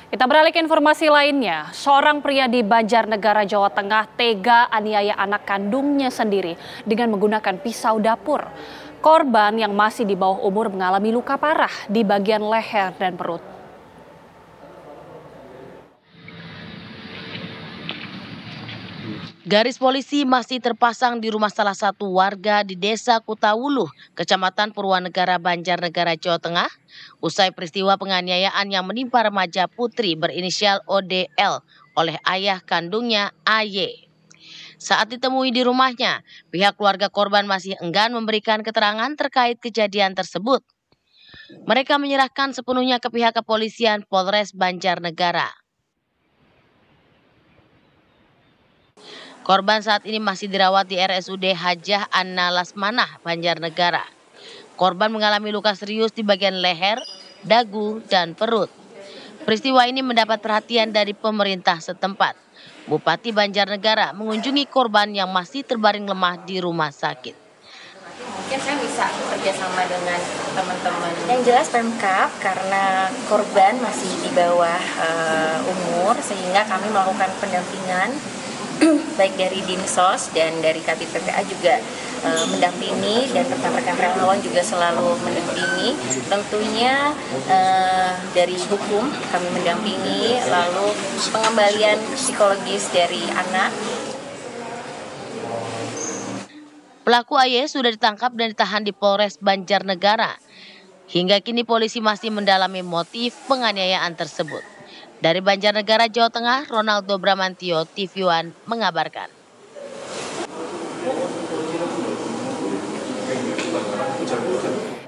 Kita beralih ke informasi lainnya. Seorang pria di Banjarnegara, Jawa Tengah tega aniaya anak kandungnya sendiri dengan menggunakan pisau dapur. Korban yang masih di bawah umur mengalami luka parah di bagian leher dan perut. Garis polisi masih terpasang di rumah salah satu warga di Desa Kutawuluh, Kecamatan Purwanegara, Banjarnegara, Jawa Tengah, usai peristiwa penganiayaan yang menimpa remaja putri berinisial ODL oleh ayah kandungnya AY. Saat ditemui di rumahnya, pihak keluarga korban masih enggan memberikan keterangan terkait kejadian tersebut. Mereka menyerahkan sepenuhnya ke pihak kepolisian Polres Banjarnegara. Korban saat ini masih dirawat di RSUD Hajah Anna Lasmanah, Banjarnegara. Korban mengalami luka serius di bagian leher, dagu, dan perut. Peristiwa ini mendapat perhatian dari pemerintah setempat. Bupati Banjarnegara mengunjungi korban yang masih terbaring lemah di rumah sakit. Mungkin saya bisa kerjasama dengan teman-teman. Yang jelas Pemkab karena korban masih di bawah umur sehingga kami melakukan pendampingan baik dari Dinsos dan dari Kabid PPA juga mendampingi, dan rekan-rekan relawan juga selalu mendampingi. Tentunya dari hukum kami mendampingi, lalu pengembalian psikologis dari anak. Pelaku AY sudah ditangkap dan ditahan di Polres Banjarnegara. Hingga kini polisi masih mendalami motif penganiayaan tersebut. Dari Banjarnegara, Jawa Tengah, Ronaldo Bramantio, TV One mengabarkan.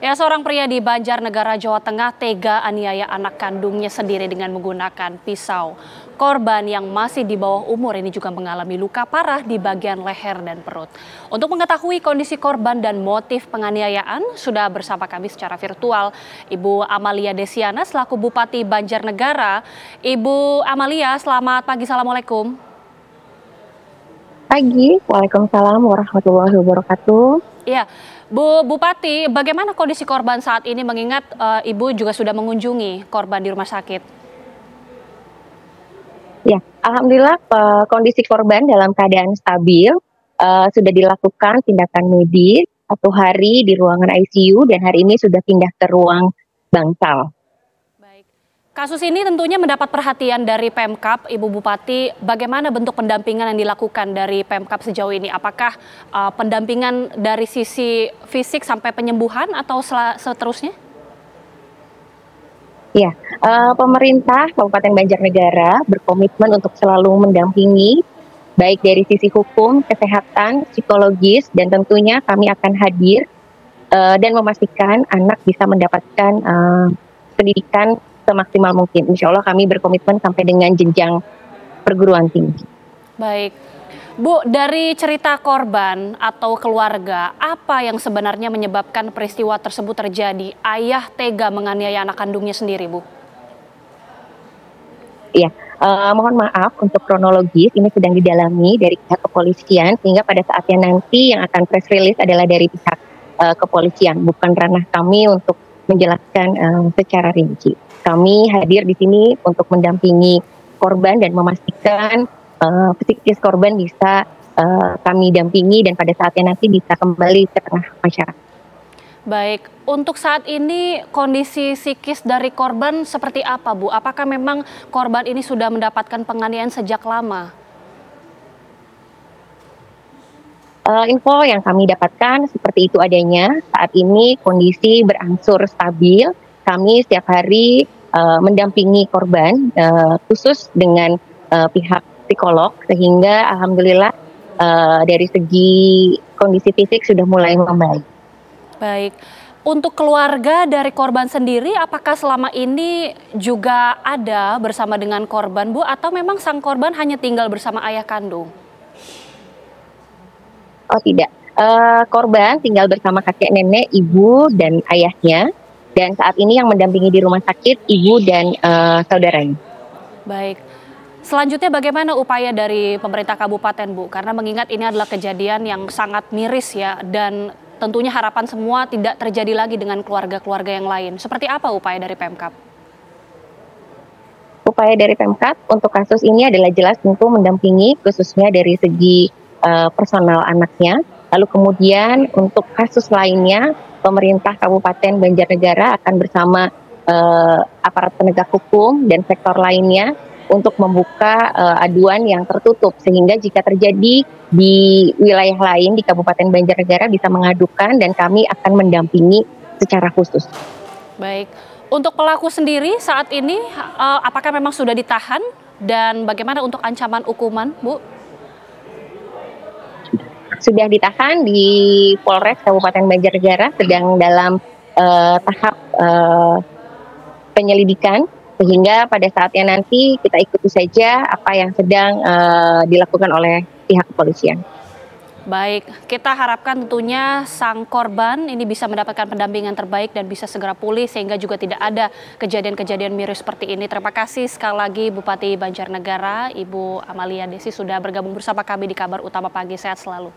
Ya, seorang pria di Banjarnegara, Jawa Tengah tega aniaya anak kandungnya sendiri dengan menggunakan pisau. Korban yang masih di bawah umur ini juga mengalami luka parah di bagian leher dan perut. Untuk mengetahui kondisi korban dan motif penganiayaan, sudah bersama kami secara virtual Ibu Amalia Desiana selaku Bupati Banjarnegara. Ibu Amalia, selamat pagi, Assalamualaikum. Pagi, Waalaikumsalam warahmatullahi wabarakatuh. Ya, Bu Bupati, bagaimana kondisi korban saat ini mengingat Ibu juga sudah mengunjungi korban di rumah sakit? Ya, alhamdulillah kondisi korban dalam keadaan stabil. Sudah dilakukan tindakan medis 1 hari di ruangan ICU dan hari ini sudah pindah ke ruang bangsal. Baik. Kasus ini tentunya mendapat perhatian dari Pemkab, Ibu Bupati. Bagaimana bentuk pendampingan yang dilakukan dari Pemkab sejauh ini? Apakah pendampingan dari sisi fisik sampai penyembuhan atau seterusnya? Ya, pemerintah Kabupaten Banjarnegara berkomitmen untuk selalu mendampingi baik dari sisi hukum, kesehatan, psikologis, dan tentunya kami akan hadir dan memastikan anak bisa mendapatkan pendidikan semaksimal mungkin. Insya Allah kami berkomitmen sampai dengan jenjang perguruan tinggi. Baik. Bu, dari cerita korban atau keluarga, apa yang sebenarnya menyebabkan peristiwa tersebut terjadi? Ayah tega menganiaya anak kandungnya sendiri, Bu. Ya, mohon maaf untuk kronologis, ini sedang didalami dari pihak kepolisian, sehingga pada saatnya nanti yang akan press release adalah dari pihak kepolisian, bukan ranah kami untuk menjelaskan secara rinci. Kami hadir di sini untuk mendampingi korban dan memastikan psikis korban bisa kami dampingi dan pada saatnya nanti bisa kembali ke tengah masyarakat. Baik, untuk saat ini kondisi psikis dari korban seperti apa, Bu? Apakah memang korban ini sudah mendapatkan penganiayaan sejak lama? Info yang kami dapatkan seperti itu adanya. Saat ini kondisi berangsur stabil. Kami setiap hari mendampingi korban khusus dengan pihak psikolog, sehingga alhamdulillah dari segi kondisi fisik sudah mulai membaik. Baik, untuk keluarga dari korban sendiri apakah selama ini juga ada bersama dengan korban, Bu, atau memang sang korban hanya tinggal bersama ayah kandung? Oh tidak, korban tinggal bersama kakek nenek, ibu dan ayahnya, dan saat ini yang mendampingi di rumah sakit ibu dan saudaranya. Baik. Selanjutnya bagaimana upaya dari pemerintah kabupaten, Bu? Karena mengingat ini adalah kejadian yang sangat miris ya, dan tentunya harapan semua tidak terjadi lagi dengan keluarga-keluarga yang lain. Seperti apa upaya dari Pemkab? upaya dari Pemkab untuk kasus ini adalah jelas tentu mendampingi khususnya dari segi personal anaknya. Lalu kemudian untuk kasus lainnya, pemerintah Kabupaten Banjarnegara akan bersama aparat penegak hukum dan sektor lainnya untuk membuka aduan yang tertutup, sehingga jika terjadi di wilayah lain di Kabupaten Banjarnegara bisa mengadukan dan kami akan mendampingi secara khusus. Baik, untuk pelaku sendiri saat ini apakah memang sudah ditahan dan bagaimana untuk ancaman hukuman, Bu? Sudah ditahan di Polres Kabupaten Banjarnegara, sedang dalam tahap penyelidikan, sehingga pada saatnya nanti kita ikuti saja apa yang sedang dilakukan oleh pihak kepolisian. Baik, kita harapkan tentunya sang korban ini bisa mendapatkan pendampingan terbaik dan bisa segera pulih sehingga juga tidak ada kejadian-kejadian miris seperti ini. Terima kasih sekali lagi Bupati Banjarnegara, Ibu Amalia Desi sudah bergabung bersama kami di Kabar Utama Pagi. Sehat selalu.